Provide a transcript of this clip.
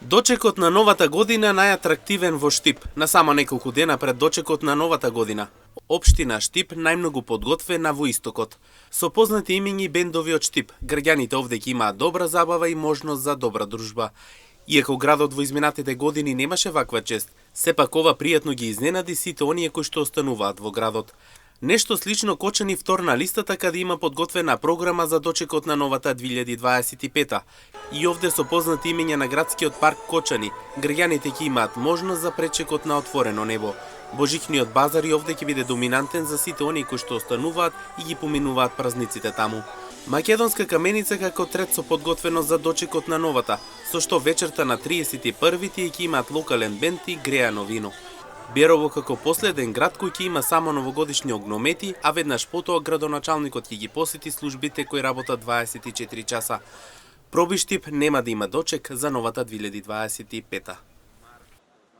Дочекот на новата година најатрактивен во Штип, на само неколку дена пред дочекот на новата година. Општина Штип најмногу подготвена во истокот. Со познати имиња и бендови од Штип, граѓаните овде ќе имаат добра забава и можност за добра дружба. Иако градот во изминатите години немаше ваква чест, сепак ова пријатно ги изненади сите оние кои што остануваат во градот. Нешто слично Кочани втор на листата каде има подготвена програма за дочекот на новата 2025. И овде со познати имиња на градскиот парк Кочани, граѓаните ќе имаат можност за пречекот на отворено небо. Божичниот базар и овде ќе биде доминантен за сите оние кои што остануваат и ги поминуваат празниците таму. Македонска каменица како трет со подготвеност за дочекот на новата, со што вечерта на 31-ти ќе имаат локален бенд и греано вино. Берово како последен град кој ќе има само новогодишни огномети, а веднаш потоа градоначалникот ќе ги посети службите кои работат 24 часа. Проби Штип нема да има дочек за новата 2025.